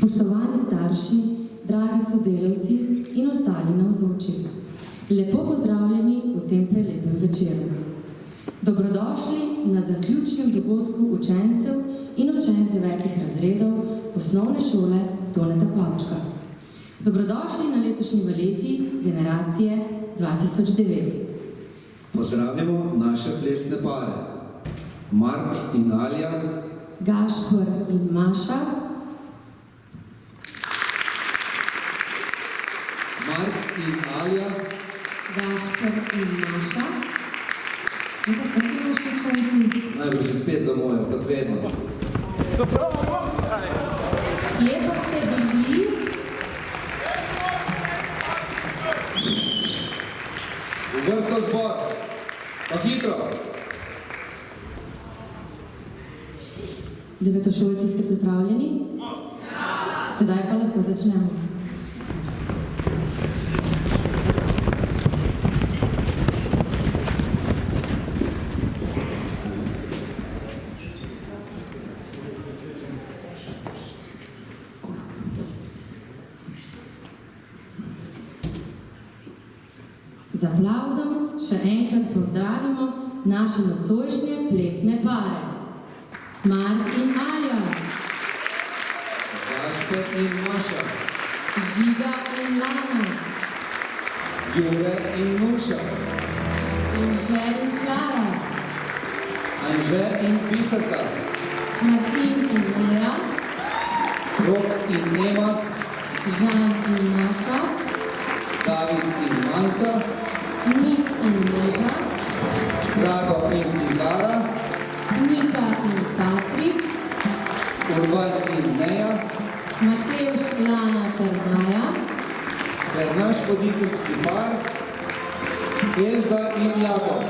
Spoštovani starši, dragi sodelavci in ostali navzoči, lepo pozdravljeni v tem prelepem večeru. Dobrodošli na zaključnem dogodku učencev in učenk 9. razredov osnovne šole Toneta Pavčka. Dobrodošli na letošnji valeti generacije 2009. Pozdravljamo naše plesne pare. Mark in Alja, Gašper in Maša, Mark in Alja, Gašper in Maša. In pa so ti naši učenci. naj bo že spet za mojo, kot vedno. Kje pa ste bili? V vrsto zbor, pa hitro. Devetošolci ste pripravljeni? Sedaj pa lahko začnemo. Z aplavzom še enkrat pozdravimo naše nocojšnje plesne pare. Mark in Alja, Gašper in Maša, Žiga in Lana, Jure in Nuša, Anže in Klara, Anže in Biserka, Martin in Lea, Rok in Nema, Žan in Maša, David in Manca, Nik in Neža, Drago in Igara, Nika in Patrik, Urban in Neja, Matevž, Lana ter Maja, ter naš voditeljski par, Elza in Jakob.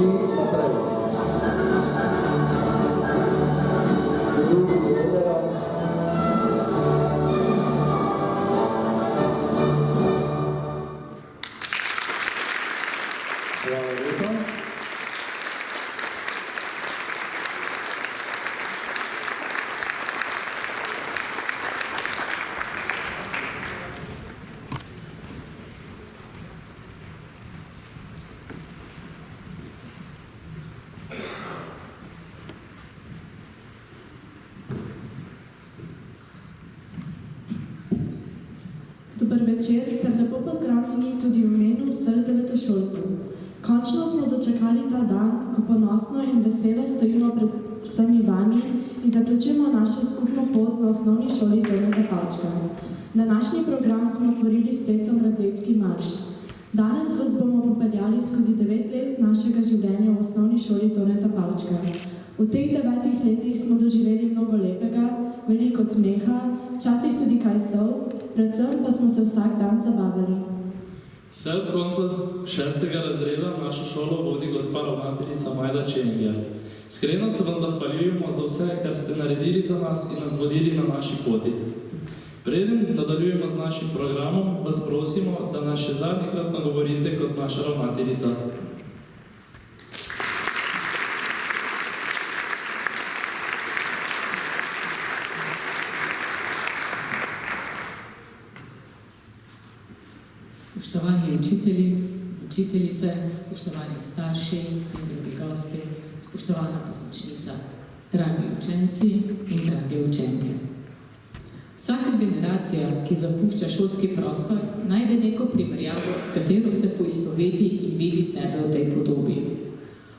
vsi naprej. Drugi vedera. Hvala lepa. Dober večer ter lepo pozdravljeni tudi v imenu vseh devetošolcev. Končno smo dočakali ta dan, ko ponosno in veselo stojimo pred vsemi vami in zaključujemo našo skupno pot na osnovni šoli Toneta Pavčka. Današnji program smo otvorili s plesom Radvetski marš. Danes vas bomo popeljali skozi 9 let našega življenja v osnovni šoli Toneta Pavčka. V teh 9 letih smo doživeli mnogo lepega, veliko smeha, včasih tudi kaj solz, predvsem pa smo se vsak dan zabavali. Vse od konca 6. razreda našo šolo vodi gospa ravnateljica Majda Čengija. Iskreno se vam zahvaljujemo za vse, kar ste naredili za nas in nas vodili na naši poti. Preden nadaljujemo z našim programom, vas prosimo, da nas še zadnjikrat nagovorite kot naša ravnateljica. Spoštovani učitelji, učiteljice, spoštovani starši in drugi gosti, spoštovana pomočnica, dragi učenci in drage učenke. Vsaka generacija, ki zapušča šolski prostor, najde neko primerjavo, s katero se poistoveti in vidi sebe v tej podobi.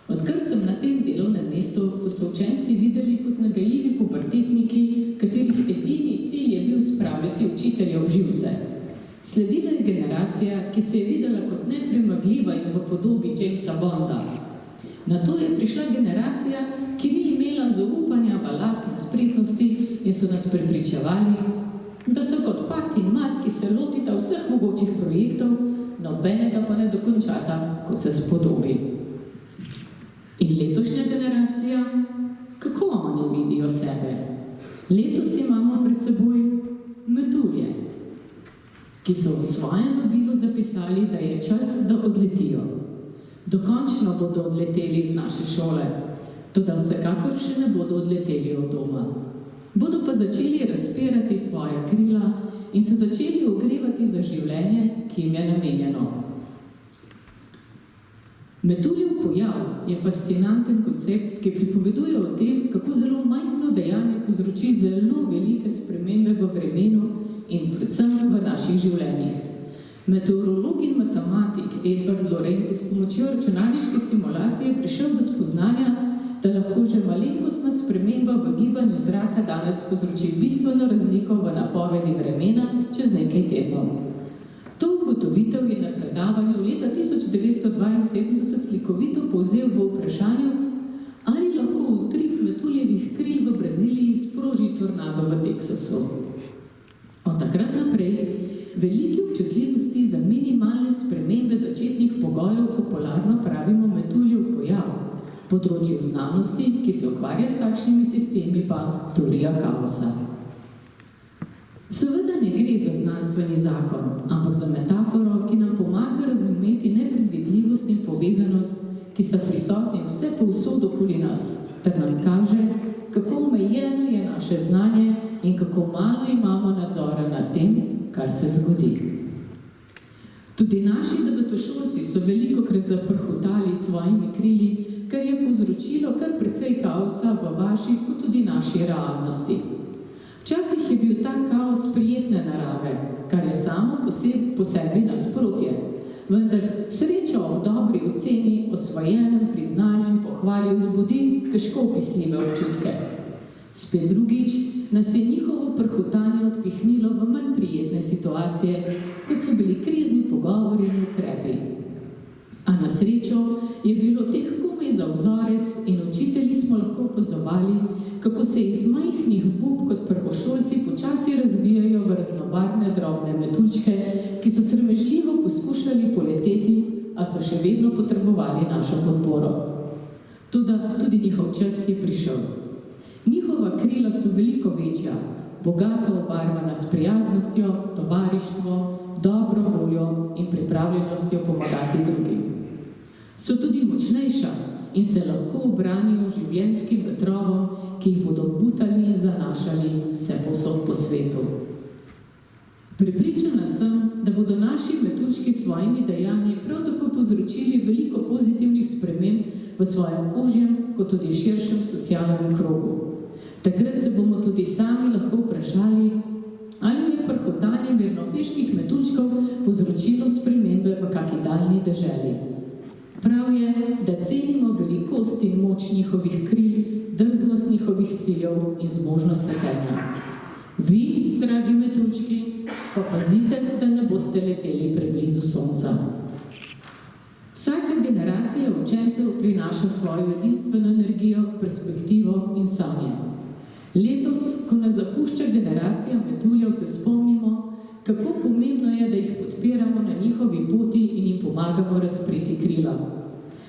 Odkar sem na tem delovnem mestu, so se učenci videli kot nagajivi pubertetniki, katerih edini cilj je bil spravljati učitelja v živce. Sledila je generacija, ki se je videla kot nepremagljiva in v podobi Jamesa Bonda. Nato je prišla generacija, ki ni imela zaupanja v lastne spretnosti in so nas prepričevali, da so kot pat in mat, ki se lotita vseh mogočih projektov, nobenega pa ne dokončata, kot se spodobi. In letošnja generacija, kako oni vidijo sebe? Letos imamo pred seboj metulje, ki so v svojem vabilu zapisali, da je čas, da odletijo. Dokončno bodo odleteli iz naše šole, toda vsekakor še ne bodo odleteli od doma. Bodo pa začeli razpirati svoja krila in se začeli ogrevati za življenje, ki jim je namenjeno. Metuljev pojav je fascinanten koncept, ki pripoveduje o tem, kako zelo majhno dejanje povzroči zelo velike spremembe v vremenu in predvsem v naših življenjih. Meteorolog in matematik Edward Lorenzi s pomočjo računalniške simulacije prišel do spoznanja, da lahko že malenkostna sprememba v gibanju zraka danes povzroči bistveno razliko v napovedi vremena čez nekaj tednov. To ugotovitev je na predavanju leta 1972 slikovito povzel v vprašanju, ali lahko utrip metuljevih kril v Braziliji sproži tornado v Teksasu. Od takrat naprej veliki občutljivosti za minimalne spremembe začetnih pogojev popularno pravimo metuljev pojav, področju znanosti, ki se ukvarja s takšnimi sistemi, pa teorija kaosa. Seveda ne gre za znanstveni zakon, ampak za metaforo, ki nam pomaga razumeti nepredvidljivost in povezanost, ki sta prisotni vse povsod okoli nas, ter nam kaže, kako omejeno je naše znanje in kako malo imamo nadzora nad tem, kar se zgodi. Tudi naši devetošolci so velikokrat zaprhutali s svojimi krili, kar je povzročilo kar precej kaosa v vaši, kot tudi naši realnosti. Včasih je bil ta kaos prijetne narave, kar je samo po sebi nasprotje, vendar sreča ob dobri oceni, osvojenem priznanju in pohvali vzbudi težko opisljive občutke. Spet drugič nas je njihovo prhutanje odpihnilo v manj prijetne situacije, kot so bili krizni pogovori in ukrepi. A na srečo je bilo teh komaj za vzorec in učitelji smo lahko opazovali, kako se iz majhnih bub kot prvošolci počasi razvijajo v raznobarvne drobne metuljčke, ki so sramežljivo poskušali poleteti, a so še vedno potrebovali našo podporo. Toda tudi njihov čas je prišel. Njihova krila so veliko večja, bogato obarvana s prijaznostjo, tovarištvo, dobro voljo in pripravljenostjo pomagati drugim. So tudi močnejša in se lahko obranijo življenjskim vetrovom, ki jih bodo butali in zanašali vse povsod po svetu. Prepričana sem, da bodo naši metuljčki s svojimi dejanji prav tako povzročili veliko pozitivnih sprememb v svojem ožjem, kot tudi širšem socialnem krogu. Takrat se bomo tudi sami lahko vprašali, ali je prhotanje mirnopeških metuljčkov povzročilo spremembe v kaki daljni deželi. Prav je, da cenimo velikost in moč njihovih kril, drznost njihovih ciljev in zmožnost letenja. Vi, dragi metuljčki, pa pazite, da ne boste leteli preblizu sonca. Vsaka generacija učencev prinaša svojo edinstveno energijo, perspektivo in sanje. Letos, ko nas zapušča generacija metuljev, se spomnimo, kako pomembno je, da jih podpiramo na njihovi poti in jim pomagamo razpreti krila.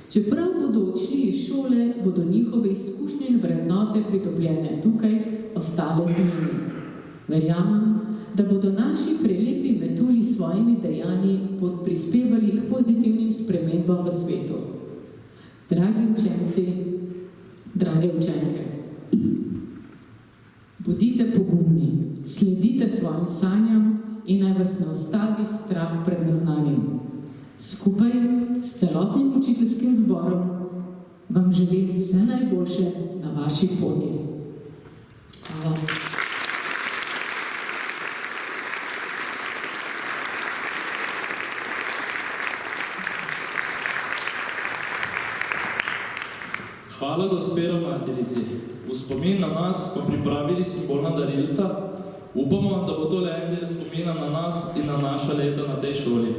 Čeprav bodo odšli iz šole, bodo njihove izkušnje in vrednote pridobljene tukaj ostale z njimi. Verjamem, da bodo naši prelepi metulji s svojimi dejanji prispevali k pozitivnim spremembam v svetu. Dragi učenci, drage učenke, bodite pogumni, sledite svojim sanjam in naj vas ne ustavi strah pred neznanim. Skupaj s celotnim učiteljskim zborom vam želim vse najboljše na vaši poti. Hvala. Hvala gospe ravnateljici. V spomin na nas smo pripravili simbolna darilca. Upamo, da bo to le en del spomina na nas in na naša leta na tej šoli.